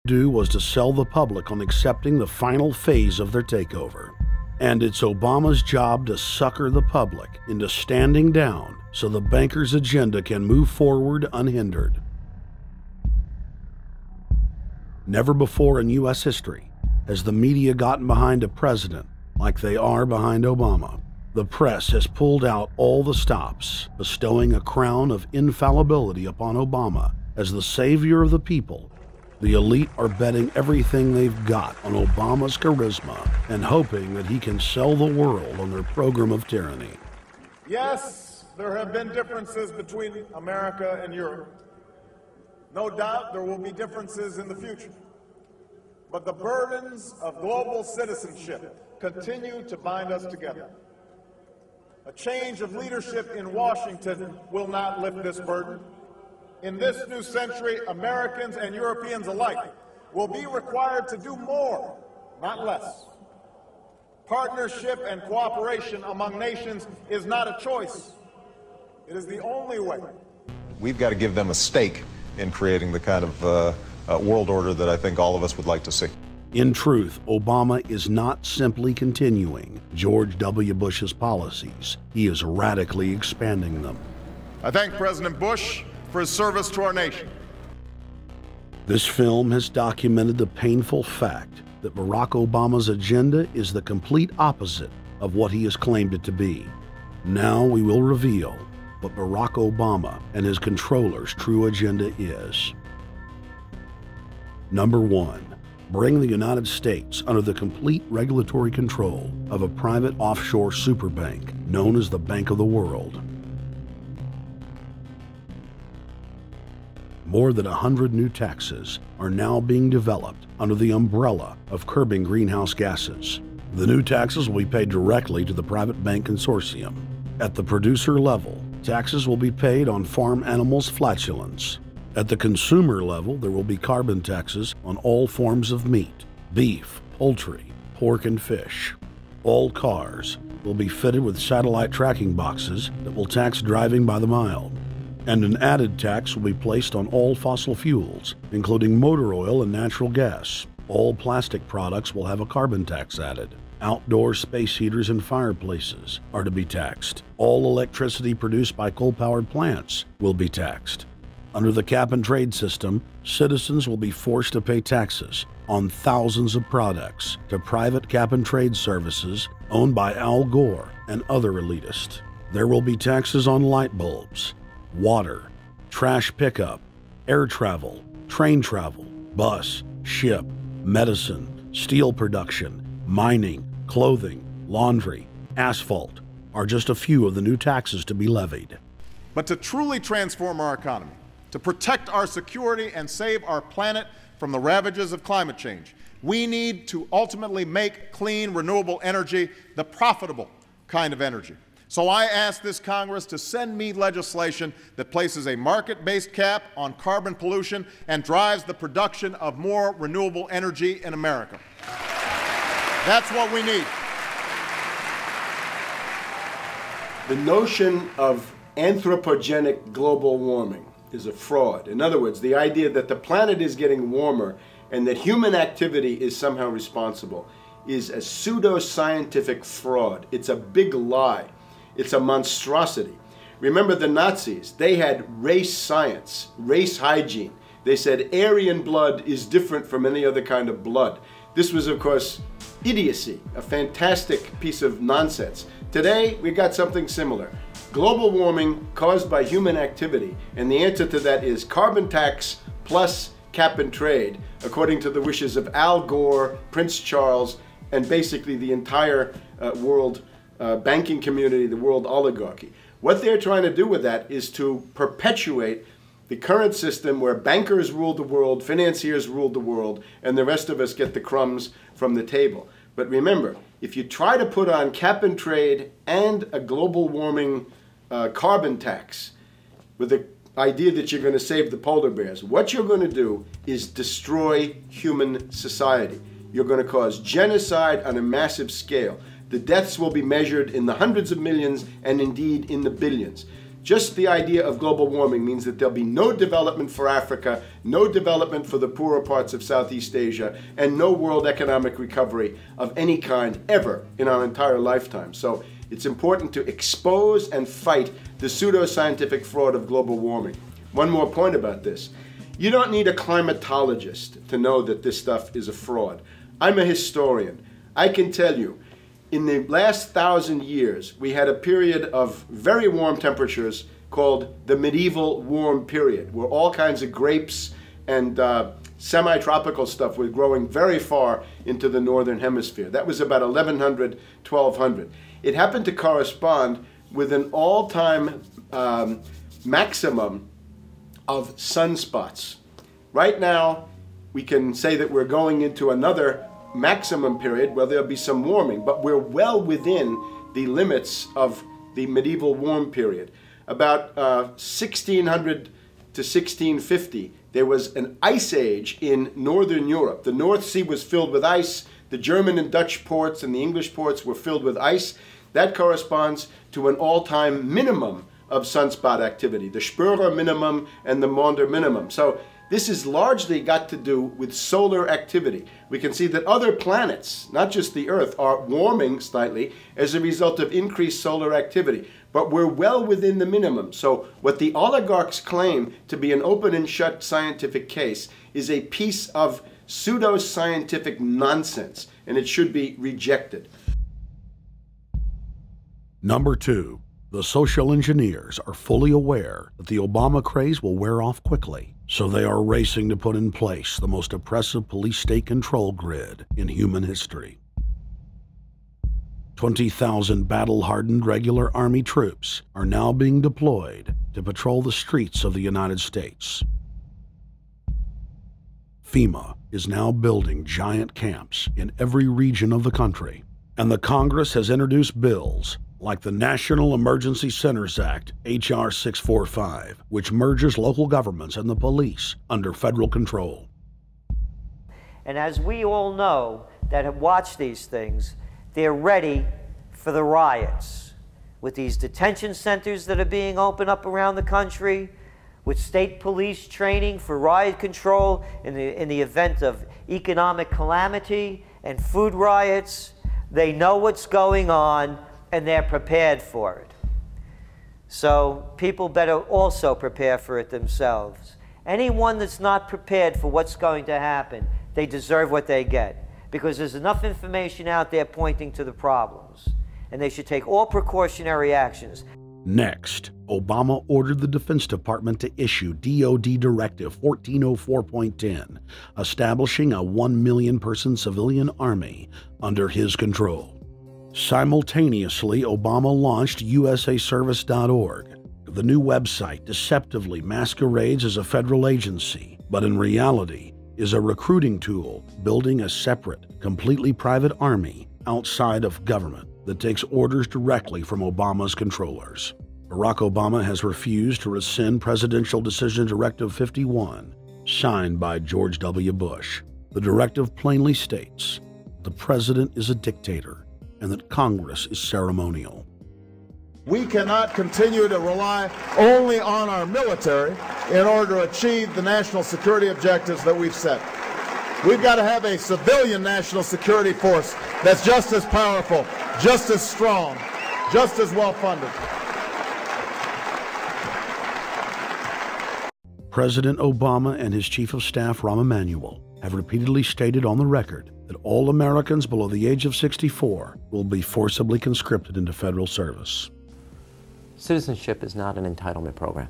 do was to sell the public on accepting the final phase of their takeover. And it's Obama's job to sucker the public into standing down so the bankers' agenda can move forward unhindered. Never before in U.S. history has the media gotten behind a president like they are behind Obama. The press has pulled out all the stops, bestowing a crown of infallibility upon Obama as the savior of the people. The elite are betting everything they've got on Obama's charisma and hoping that he can sell the world on their program of tyranny. Yes, there have been differences between America and Europe. No doubt there will be differences in the future. But the burdens of global citizenship continue to bind us together. A change of leadership in Washington will not lift this burden. In this new century, Americans and Europeans alike will be required to do more, not less. Partnership and cooperation among nations is not a choice. It is the only way. We've got to give them a stake in creating the kind of world order that I think all of us would like to see. In truth, Obama is not simply continuing George W. Bush's policies. He is radically expanding them. I thank President Bush for his service to our nation. This film has documented the painful fact that Barack Obama's agenda is the complete opposite of what he has claimed it to be. Now we will reveal what Barack Obama and his controllers' true agenda is. Number 1. Bring the United States under the complete regulatory control of a private offshore superbank known as the Bank of the World. More than 100 new taxes are now being developed under the umbrella of curbing greenhouse gases. The new taxes will be paid directly to the private bank consortium. At the producer level, taxes will be paid on farm animals' flatulence. At the consumer level, there will be carbon taxes on all forms of meat, beef, poultry, pork, and fish. All cars will be fitted with satellite tracking boxes that will tax driving by the mile. And an added tax will be placed on all fossil fuels, including motor oil and natural gas. All plastic products will have a carbon tax added. Outdoor space heaters and fireplaces are to be taxed. All electricity produced by coal-powered plants will be taxed. Under the cap-and-trade system, citizens will be forced to pay taxes on thousands of products to private cap-and-trade services owned by Al Gore and other elitists. There will be taxes on light bulbs, water, trash pickup, air travel, train travel, bus, ship, medicine, steel production, mining, clothing, laundry, asphalt are just a few of the new taxes to be levied. But to truly transform our economy, to protect our security and save our planet from the ravages of climate change, we need to ultimately make clean, renewable energy the profitable kind of energy. So I ask this Congress to send me legislation that places a market-based cap on carbon pollution and drives the production of more renewable energy in America. That's what we need. The notion of anthropogenic global warming is a fraud. In other words, the idea that the planet is getting warmer and that human activity is somehow responsible is a pseudo-scientific fraud. It's a big lie. It's a monstrosity. Remember the Nazis, they had race science, race hygiene. They said Aryan blood is different from any other kind of blood. This was, of course, idiocy, a fantastic piece of nonsense. Today, we got something similar. Global warming caused by human activity, and the answer to that is carbon tax plus cap and trade, according to the wishes of Al Gore, Prince Charles, and basically the entire world banking community, the world oligarchy. What they're trying to do with that is to perpetuate the current system where bankers rule the world, financiers rule the world, and the rest of us get the crumbs from the table. But remember, if you try to put on cap and trade and a global warming carbon tax with the idea that you're going to save the polar bears, what you're going to do is destroy human society. You're going to cause genocide on a massive scale. The deaths will be measured in the hundreds of millions and indeed in the billions. Just the idea of global warming means that there'll be no development for Africa, no development for the poorer parts of Southeast Asia, and no world economic recovery of any kind ever in our entire lifetime. So it's important to expose and fight the pseudoscientific fraud of global warming. One more point about this. You don't need a climatologist to know that this stuff is a fraud. I'm a historian. I can tell you, in the last 1,000 years, we had a period of very warm temperatures called the medieval warm period, where all kinds of grapes and semi-tropical stuff was growing very far into the northern hemisphere. That was about 1100, 1200. It happened to correspond with an all-time maximum of sunspots. Right now, we can say that we're going into another maximum period where there'll be some warming, but we're well within the limits of the medieval warm period. About 1600 to 1650, there was an ice age in northern Europe. The North Sea was filled with ice. The German and Dutch ports and the English ports were filled with ice. That corresponds to an all-time minimum of sunspot activity, the Spörer minimum and the Maunder minimum. So this is largely got to do with solar activity. We can see that other planets, not just the Earth, are warming slightly as a result of increased solar activity. But we're well within the minimum. So what the oligarchs claim to be an open and shut scientific case is a piece of pseudo-scientific nonsense, and it should be rejected. Number 2. The social engineers are fully aware that the Obama craze will wear off quickly, so they are racing to put in place the most oppressive police state control grid in human history. 20,000 battle-hardened regular Army troops are now being deployed to patrol the streets of the United States. FEMA is now building giant camps in every region of the country, and the Congress has introduced bills like the National Emergency Centers Act, H.R. 645, which merges local governments and the police under federal control. And as we all know that have watched these things, they're ready for the riots. With these detention centers that are being opened up around the country, with state police training for riot control in the event of economic calamity and food riots, they know what's going on and they're prepared for it. So people better also prepare for it themselves. Anyone that's not prepared for what's going to happen, they deserve what they get, because there's enough information out there pointing to the problems, and they should take all precautionary actions. Next, Obama ordered the Defense Department to issue DoD Directive 1404.10, establishing a 1 million person civilian army under his control. Simultaneously, Obama launched usaservice.org. The new website deceptively masquerades as a federal agency, but in reality is a recruiting tool building a separate, completely private army outside of government that takes orders directly from Obama's controllers. Barack Obama has refused to rescind Presidential Decision Directive 51, signed by George W. Bush. The directive plainly states the president is a dictator and that Congress is ceremonial. We cannot continue to rely only on our military in order to achieve the national security objectives that we've set. We've got to have a civilian national security force that's just as powerful, just as strong, just as well funded. President Obama and his Chief of Staff, Rahm Emanuel, have repeatedly stated on the record that all Americans below the age of 64 will be forcibly conscripted into federal service. Citizenship is not an entitlement program.